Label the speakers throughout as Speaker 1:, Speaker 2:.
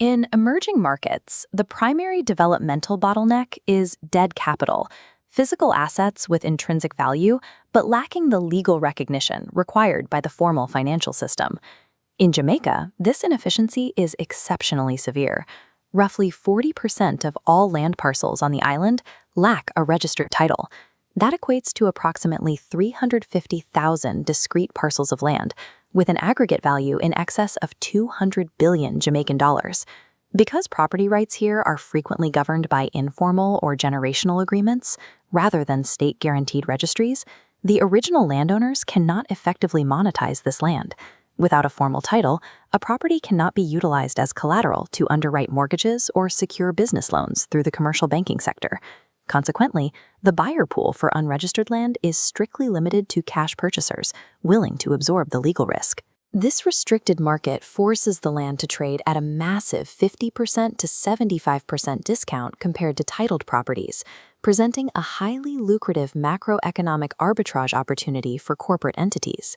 Speaker 1: In emerging markets, the primary developmental bottleneck is dead capital, physical assets with intrinsic value, but lacking the legal recognition required by the formal financial system. In Jamaica, this inefficiency is exceptionally severe. Roughly 40% of all land parcels on the island lack a registered title. That equates to approximately 350,000 discrete parcels of land, with an aggregate value in excess of 200 billion Jamaican dollars. Because property rights here are frequently governed by informal or generational agreements, rather than state-guaranteed registries, the original landowners cannot effectively monetize this land. Without a formal title, a property cannot be utilized as collateral to underwrite mortgages or secure business loans through the commercial banking sector. Consequently, the buyer pool for unregistered land is strictly limited to cash purchasers willing to absorb the legal risk. This restricted market forces the land to trade at a massive 50% to 75% discount compared to titled properties, presenting a highly lucrative macroeconomic arbitrage opportunity for corporate entities.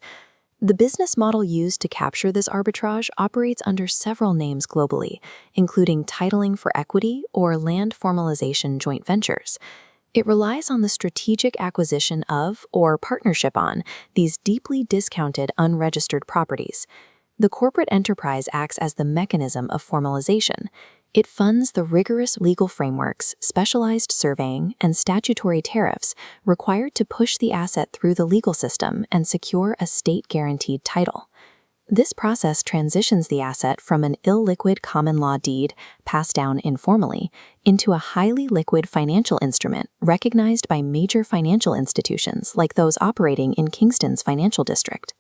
Speaker 1: The business model used to capture this arbitrage operates under several names globally, including titling for equity or land formalization joint ventures. It relies on the strategic acquisition of or partnership on these deeply discounted unregistered properties. The corporate enterprise acts as the mechanism of formalization. It funds the rigorous legal frameworks, specialized surveying, and statutory tariffs required to push the asset through the legal system and secure a state-guaranteed title. This process transitions the asset from an illiquid common law deed, passed down informally, into a highly liquid financial instrument recognized by major financial institutions like those operating in Kingston's financial district.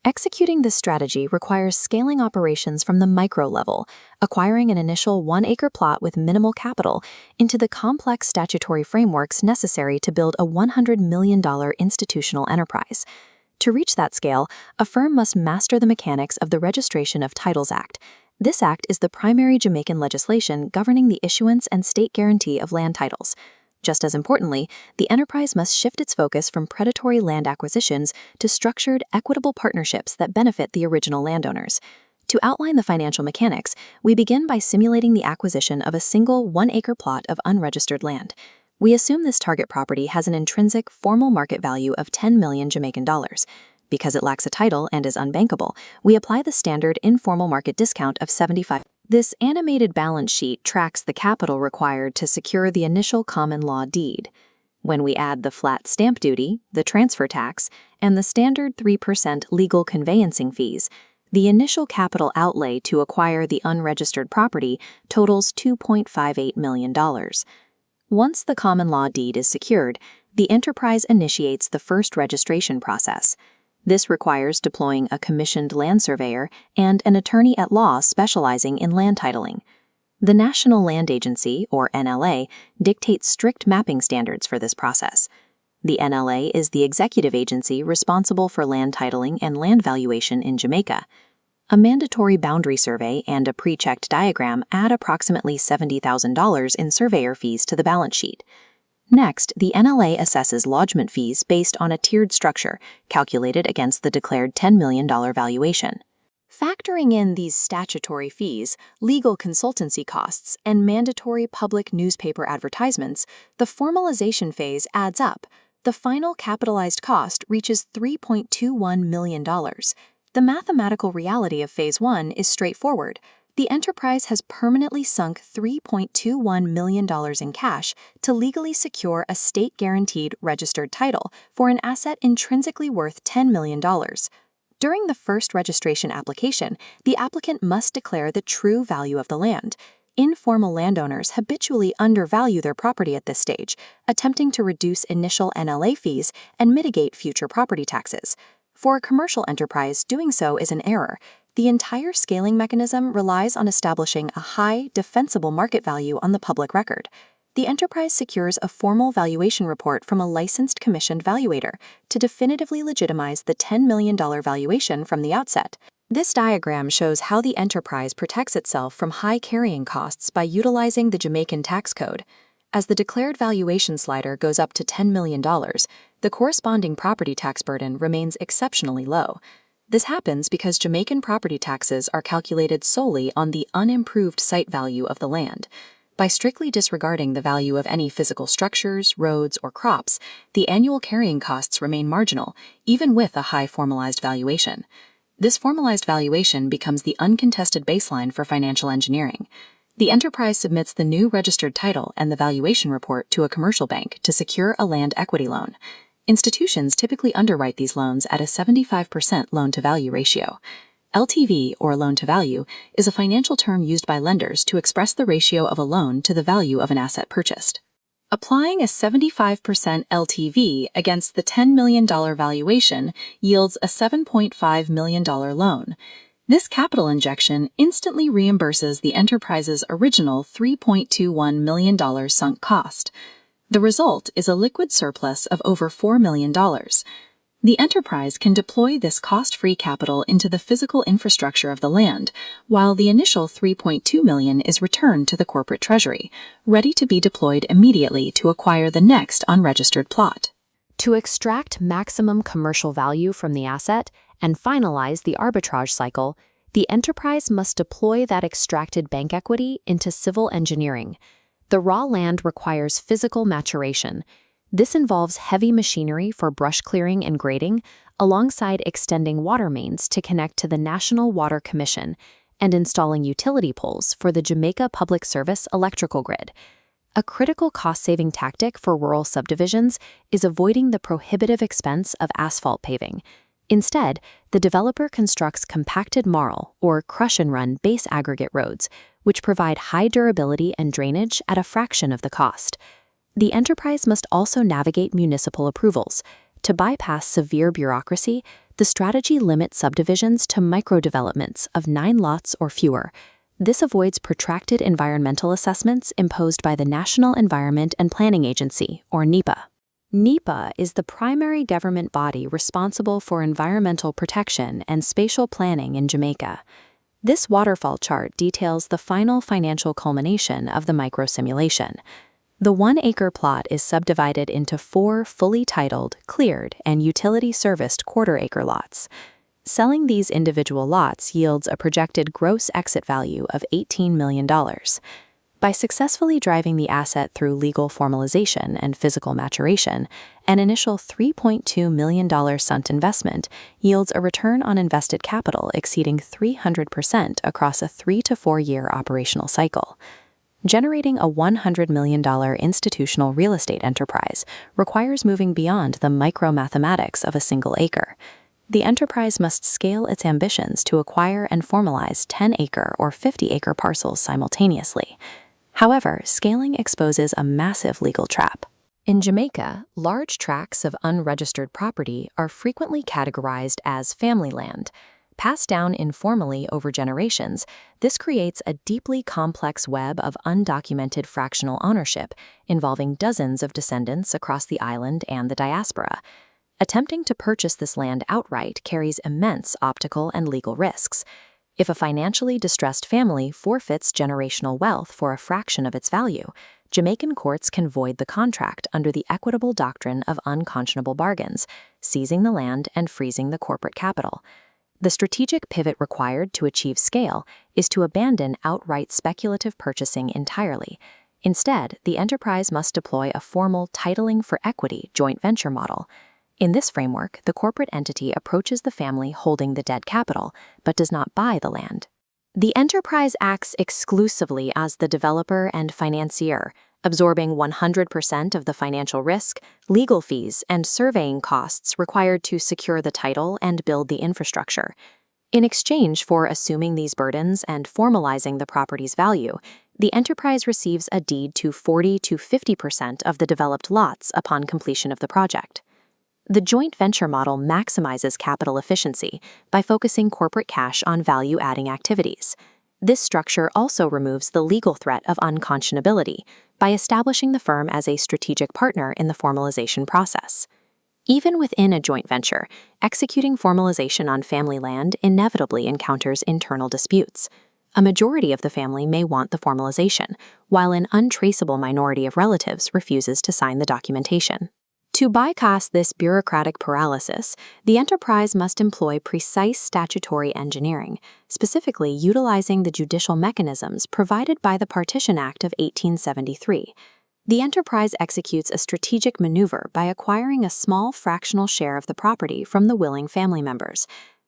Speaker 1: Executing this strategy requires scaling operations from the micro level, acquiring an initial 1-acre plot with minimal capital, into the complex statutory frameworks necessary to build a $100 million institutional enterprise. To reach that scale, a firm must master the mechanics of the Registration of Titles Act. This act is the primary Jamaican legislation governing the issuance and state guarantee of land titles. Just as importantly, the enterprise must shift its focus from predatory land acquisitions to structured, equitable partnerships that benefit the original landowners. To outline the financial mechanics, we begin by simulating the acquisition of a single 1-acre plot of unregistered land. We assume this target property has an intrinsic formal market value of 10 million Jamaican dollars. Because it lacks a title and is unbankable, we apply the standard informal market discount of 75%. This animated balance sheet tracks the capital required to secure the initial common law deed. When we add the flat stamp duty, the transfer tax, and the standard 3% legal conveyancing fees, the initial capital outlay to acquire the unregistered property totals $2.58 million. Once the common law deed is secured, the enterprise initiates the first registration process. This requires deploying a commissioned land surveyor and an attorney at law specializing in land titling. The National Land Agency, or NLA, dictates strict mapping standards for this process. The NLA is the executive agency responsible for land titling and land valuation in Jamaica. A mandatory boundary survey and a pre-checked diagram add approximately $70,000 in surveyor fees to the balance sheet. Next, the NLA assesses lodgement fees based on a tiered structure, calculated against the declared $10 million valuation. Factoring in these statutory fees, legal consultancy costs, and mandatory public newspaper advertisements, the formalization phase adds up. The final capitalized cost reaches $3.21 million. The mathematical reality of Phase 1 is straightforward. The enterprise has permanently sunk $3.21 million in cash to legally secure a state-guaranteed registered title for an asset intrinsically worth $10 million. During the first registration application, the applicant must declare the true value of the land. Informal landowners habitually undervalue their property at this stage, attempting to reduce initial NLA fees and mitigate future property taxes. For a commercial enterprise, doing so is an error. The entire scaling mechanism relies on establishing a high, defensible market value on the public record. The enterprise secures a formal valuation report from a licensed commissioned valuator to definitively legitimize the $10 million valuation from the outset. This diagram shows how the enterprise protects itself from high carrying costs by utilizing the Jamaican tax code. As the declared valuation slider goes up to $10 million, the corresponding property tax burden remains exceptionally low. This happens because Jamaican property taxes are calculated solely on the unimproved site value of the land. By strictly disregarding the value of any physical structures, roads, or crops, the annual carrying costs remain marginal, even with a high formalized valuation. This formalized valuation becomes the uncontested baseline for financial engineering. The enterprise submits the new registered title and the valuation report to a commercial bank to secure a land equity loan. Institutions typically underwrite these loans at a 75% loan-to-value ratio. LTV, or loan-to-value, is a financial term used by lenders to express the ratio of a loan to the value of an asset purchased. Applying a 75% LTV against the $10 million valuation yields a $7.5 million loan. This capital injection instantly reimburses the enterprise's original $3.21 million sunk cost. The result is a liquid surplus of over $4 million. The enterprise can deploy this cost-free capital into the physical infrastructure of the land, while the initial $3.2 million is returned to the corporate treasury, ready to be deployed immediately to acquire the next unregistered plot.
Speaker 2: To extract maximum commercial value from the asset and finalize the arbitrage cycle, the enterprise must deploy that extracted bank equity into civil engineering. The raw land requires physical maturation. This involves heavy machinery for brush clearing and grading, alongside extending water mains to connect to the National Water Commission and installing utility poles for the Jamaica Public Service electrical grid. A critical cost-saving tactic for rural subdivisions is avoiding the prohibitive expense of asphalt paving. Instead, the developer constructs compacted marl or crush-and-run base aggregate roads, which provide high durability and drainage at a fraction of the cost. The enterprise must also navigate municipal approvals. To bypass severe bureaucracy, the strategy limits subdivisions to micro-developments of 9 lots or fewer. This avoids protracted environmental assessments imposed by the National Environment and Planning Agency, or NEPA. NEPA is the primary government body responsible for environmental protection and spatial planning in Jamaica. This waterfall chart details the final financial culmination of the micro-simulation. The 1-acre plot is subdivided into 4 fully titled, cleared, and utility-serviced quarter-acre lots. Selling these individual lots yields a projected gross exit value of $18 million. By successfully driving the asset through legal formalization and physical maturation, an initial $3.2 million sunk investment yields a return on invested capital exceeding 300% across a 3 to 4 year operational cycle. Generating a $100 million institutional real estate enterprise requires moving beyond the micro-mathematics of a single acre. The enterprise must scale its ambitions to acquire and formalize 10-acre or 50-acre parcels simultaneously. However, scaling exposes a massive legal trap. In Jamaica, large tracts of unregistered property are frequently categorized as family land. Passed down informally over generations, this creates a deeply complex web of undocumented fractional ownership involving dozens of descendants across the island and the diaspora. Attempting to purchase this land outright carries immense optical and legal risks. If a financially distressed family forfeits generational wealth for a fraction of its value, Jamaican courts can void the contract under the equitable doctrine of unconscionable bargains, seizing the land and freezing the corporate capital. The strategic pivot required to achieve scale is to abandon outright speculative purchasing entirely. Instead, the enterprise must deploy a formal titling for equity joint venture model. In this framework, the corporate entity approaches the family holding the dead capital, but does not buy the land. The enterprise acts exclusively as the developer and financier, absorbing 100% of the financial risk, legal fees, and surveying costs required to secure the title and build the infrastructure. In exchange for assuming these burdens and formalizing the property's value, the enterprise receives a deed to 40 to 50% of the developed lots upon completion of the project. The joint venture model maximizes capital efficiency by focusing corporate cash on value-adding activities. This structure also removes the legal threat of unconscionability by establishing the firm as a strategic partner in the formalization process. Even within a joint venture, executing formalization on family land inevitably encounters internal disputes. A majority of the family may want the formalization, while an untraceable minority of relatives refuses to sign the documentation. To bypass this bureaucratic paralysis, the enterprise must employ precise statutory engineering, specifically utilizing the judicial mechanisms provided by the Partition Act of 1873. The enterprise executes a strategic maneuver by acquiring a small fractional share of the property from the willing family members.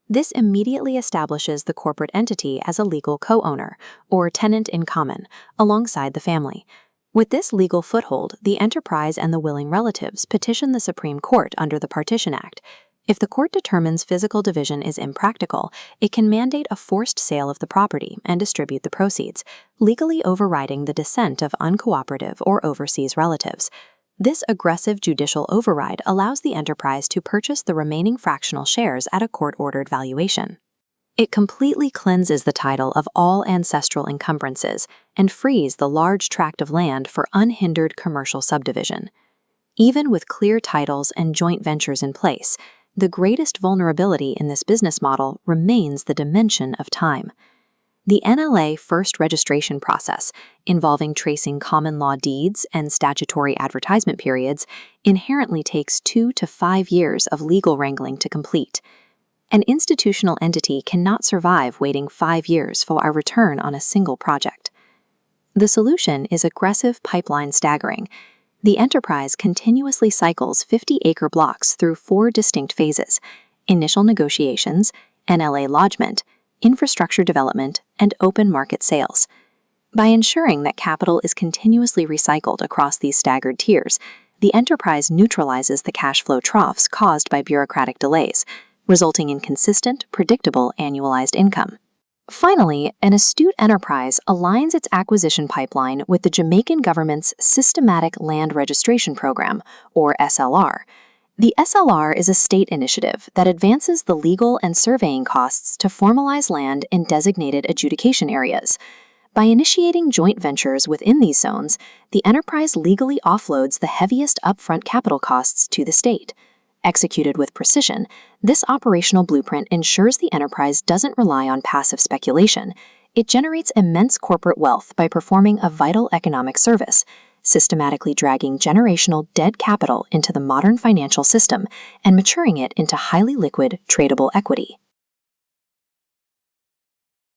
Speaker 2: This immediately establishes the corporate entity as a legal co-owner, or tenant in common, alongside the family. With this legal foothold, the enterprise and the willing relatives petition the Supreme Court under the Partition Act. If the court determines physical division is impractical, it can mandate a forced sale of the property and distribute the proceeds, legally overriding the dissent of uncooperative or overseas relatives. This aggressive judicial override allows the enterprise to purchase the remaining fractional shares at a court-ordered valuation. It completely cleanses the title of all ancestral encumbrances and frees the large tract of land for unhindered commercial subdivision. Even with clear titles and joint ventures in place, the greatest vulnerability in this business model remains the dimension of time. The NLA first registration process, involving tracing common law deeds and statutory advertisement periods, inherently takes 2 to 5 years of legal wrangling to complete. An institutional entity cannot survive waiting 5 years for a return on a single project. The solution is aggressive pipeline staggering. The enterprise continuously cycles 50-acre blocks through 4 distinct phases: initial negotiations, NLA lodgement, infrastructure development, and open market sales. By ensuring that capital is continuously recycled across these staggered tiers, the enterprise neutralizes the cash flow troughs caused by bureaucratic delays, resulting in consistent, predictable annualized income. Finally, an astute enterprise aligns its acquisition pipeline with the Jamaican government's Systematic Land Registration Program, or SLR. The SLR is a state initiative that advances the legal and surveying costs to formalize land in designated adjudication areas. By initiating joint ventures within these zones, the enterprise legally offloads the heaviest upfront capital costs to the state. Executed with precision, this operational blueprint ensures the enterprise doesn't rely on passive speculation. It generates immense corporate wealth by performing a vital economic service, systematically dragging generational dead capital into the modern financial system and maturing it into highly liquid, tradable equity.